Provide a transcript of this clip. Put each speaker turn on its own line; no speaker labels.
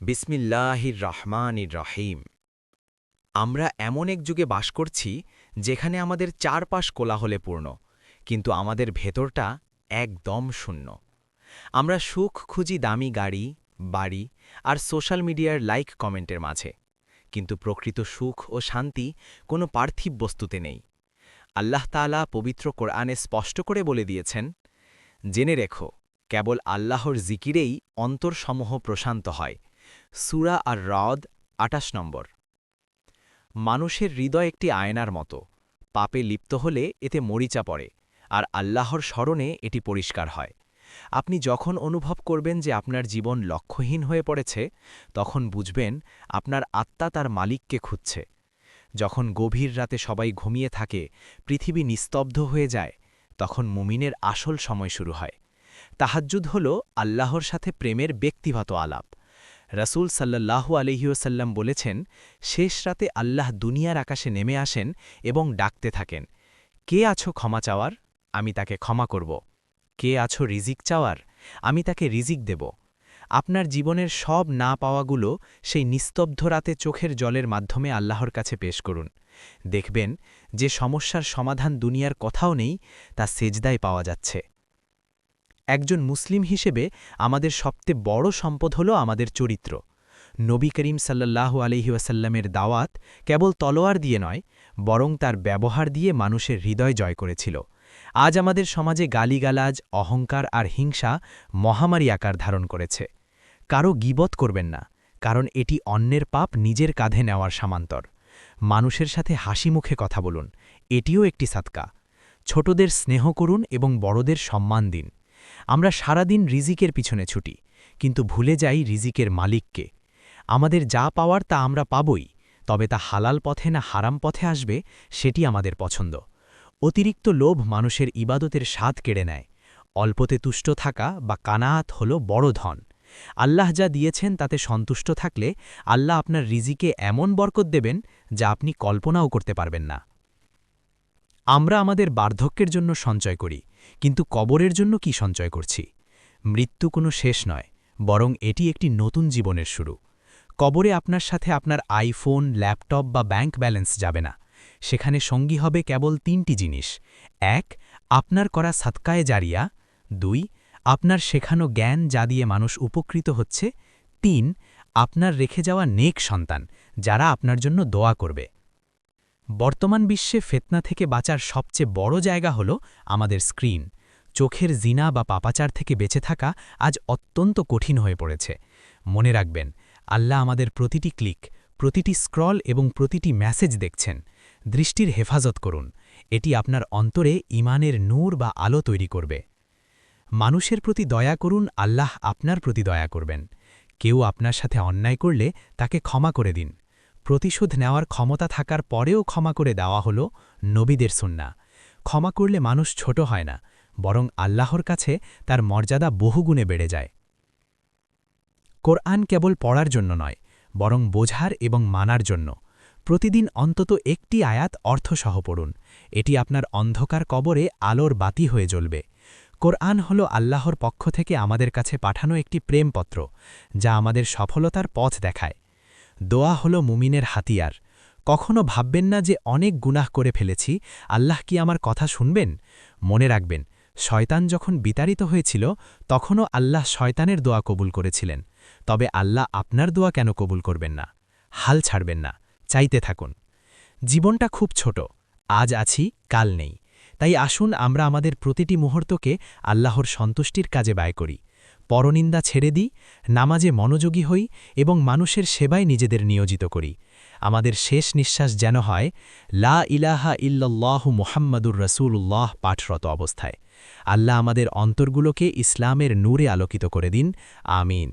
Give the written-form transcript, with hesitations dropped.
বিসমিল্লাহির রহমানির রহিম। আমরা এমন এক যুগে বাস করছি যেখানে আমাদের চারপাশ কোলাহলে পূর্ণ, কিন্তু আমাদের ভেতরটা একদম শূন্য। আমরা সুখ খুঁজি দামি গাড়ি, বাড়ি আর সোশ্যাল মিডিয়ার লাইক কমেন্টের মাঝে, কিন্তু প্রকৃত সুখ ও শান্তি কোনো পার্থিব বস্তুতে নেই। আল্লাহ তাআলা পবিত্র কোরআনে স্পষ্ট করে বলে দিয়েছেন, জেনে রেখো, কেবল আল্লাহর জিকিরেই অন্তরসমূহ প্রশান্ত হয়। সূরা আর রদ ২৮ নম্বর। মানুষের হৃদয় একটি আয়নার মতো, পাপে লিপ্ত হলে এতে মরিচা পড়ে, আর আল্লাহর স্মরণে এটি পরিষ্কার হয়। আপনি যখন অনুভব করবেন যে আপনার জীবন লক্ষ্যহীন হয়ে পড়েছে, তখন বুঝবেন আপনার আত্মা তার মালিককে খুঁজছে। যখন গভীর রাতে সবাই ঘুমিয়ে থাকে, পৃথিবী নিস্তব্ধ হয়ে যায়, তখন মুমিনের আসল সময় শুরু হয়। তাহাজ্জুদ হল আল্লাহর সাথে প্রেমের ব্যক্তিগত আলাপ। রাসূল সাল্লাল্লাহু আলাইহি ওয়াসাল্লাম বলেছেন, শেষ রাতে আল্লাহ দুনিয়ার আকাশে নেমে আসেন এবং ডাকতে থাকেন, কে আছো ক্ষমা চাওয়ার, আমি তাকে ক্ষমা করব। কে আছো রিজিক চাওয়ার, আমি তাকে রিজিক দেব। আপনার জীবনের সব না পাওয়াগুলো সেই নিস্তব্ধ রাতে চোখের জলের মাধ্যমে আল্লাহর কাছে পেশ করুন। দেখবেন যে সমস্যার সমাধান দুনিয়ার কোথাও নেই, তা সেজদায় পাওয়া যাচ্ছে। একজন মুসলিম হিসেবে আমাদের সবচেয়ে বড় সম্পদ হল আমাদের চরিত্র। নবী করিম সাল্লাল্লাহু আলাইহি ওয়াসাল্লামের দাওয়াত কেবল তলোয়ার দিয়ে নয়, বরং তার ব্যবহার দিয়ে মানুষের হৃদয় জয় করেছিল। আজ আমাদের সমাজে গালিগালাজ, অহংকার আর হিংসা মহামারী আকার ধারণ করেছে। কারো গীবত করবেন না, কারণ এটি অন্যের পাপ নিজের কাঁধে নেওয়ার সমান্তর। মানুষের সাথে হাসি মুখে কথা বলুন, এটিও একটি সাদকা। ছোটদের স্নেহ করুন এবং বড়দের সম্মান দিন। আমরা সারাদিন রিজিকের পিছনে ছুটি, কিন্তু ভুলে যাই রিজিকের মালিককে। আমাদের যা পাওয়ার তা আমরা পাবই, তবে তা হালাল পথে না হারাম পথে আসবে, সেটি আমাদের পছন্দ। অতিরিক্ত লোভ মানুষের ইবাদতের স্বাদ কেড়ে নেয়। অল্পতে তুষ্ট থাকা বা কানাআত হল বড় ধন। আল্লাহ যা দিয়েছেন তাতে সন্তুষ্ট থাকলে আল্লাহ আপনার রিজিকে এমন বরকত দেবেন যা আপনি কল্পনাও করতে পারবেন না। আমরা আমাদের বার্ধক্যের জন্য সঞ্চয় করি, কিন্তু কবরের জন্য কি সঞ্চয় করছি? মৃত্যু কোনো শেষ নয়, বরং এটি একটি নতুন জীবনের শুরু। কবরে আপনার সাথে আপনার আইফোন, ল্যাপটপ বা ব্যাংক ব্যালেন্স যাবে না। সেখানে সঙ্গী হবে কেবল ৩টি জিনিস: ১. আপনার করা সাদকায়ে জারিয়া, ২. আপনার শেখানো জ্ঞান যা দিয়ে মানুষ উপকৃত হচ্ছে, ৩. আপনার রেখে যাওয়া নেক সন্তান যারা আপনার জন্য দোয়া করবে। বর্তমান বিশ্বে ফিতনা থেকে বাঁচার সবচেয়ে বড় জায়গা হল আমাদের স্ক্রিন। চোখের জিনা বা পাপাচার থেকে বেঁচে থাকা আজ অত্যন্ত কঠিন হয়ে পড়েছে। মনে রাখবেন, আল্লাহ আমাদের প্রতিটি ক্লিক, প্রতিটি স্ক্রল এবং প্রতিটি মেসেজ দেখছেন। দৃষ্টির হেফাজত করুন, এটি আপনার অন্তরে ঈমানের নূর বা আলো তৈরি করবে। মানুষের প্রতি দয়া করুন, আল্লাহ আপনার প্রতি দয়া করবেন। কেউ আপনার সাথে অন্যায় করলে তাকে ক্ষমা করে দিন। প্রতিশোধ নেওয়ার ক্ষমতা থাকার পরেও ক্ষমা করে দেওয়া হল নবীদের সুন্নাহ। ক্ষমা করলে মানুষ ছোট হয় না, বরং আল্লাহর কাছে তার মর্যাদা বহুগুণে বেড়ে যায়। কোরআন কেবল পড়ার জন্য নয়, বরং বোঝার এবং মানার জন্য। প্রতিদিন অন্তত একটি আয়াত অর্থসহ পড়ুন, এটি আপনার অন্ধকার কবরে আলোর বাতি হয়ে জ্বলবে। কোরআন হল আল্লাহর পক্ষ থেকে আমাদের কাছে পাঠানো একটি প্রেমপত্র, যা আমাদের সফলতার পথ দেখায়। দোয়া হল মুমিনের হাতিয়ার। কখনো ভাববেন না যে অনেক গুনাহ করে ফেলেছি, আল্লাহ কি আমার কথা শুনবেন? মনে রাখবেন, শয়তান যখন বিতাড়িত হয়েছিল, তখনও আল্লাহ শয়তানের দোয়া কবুল করেছিলেন। তবে আল্লাহ আপনার দোয়া কেন কবুল করবেন না? হাল ছাড়বেন না, চাইতে থাকুন। জীবনটা খুব ছোট, আজ আছি, কাল নেই। তাই আসুন আমরা আমাদের প্রতিটি মুহূর্তকে আল্লাহর সন্তুষ্টির কাজে ব্যয় করি। পরনিন্দা ছেড়ে দিই, নামাজে মনোযোগী হই এবং মানুষের সেবায় নিজেদের নিয়োজিত করি। আমাদের শেষ নিঃশ্বাস যেন হয় লা ইলাহা ইল্লাল্লাহু মুহাম্মাদুর রাসূলুল্লাহ পাঠরত অবস্থায়। আল্লাহ আমাদের অন্তরগুলোকে ইসলামের নূরে আলোকিত করে দিন। আমিন।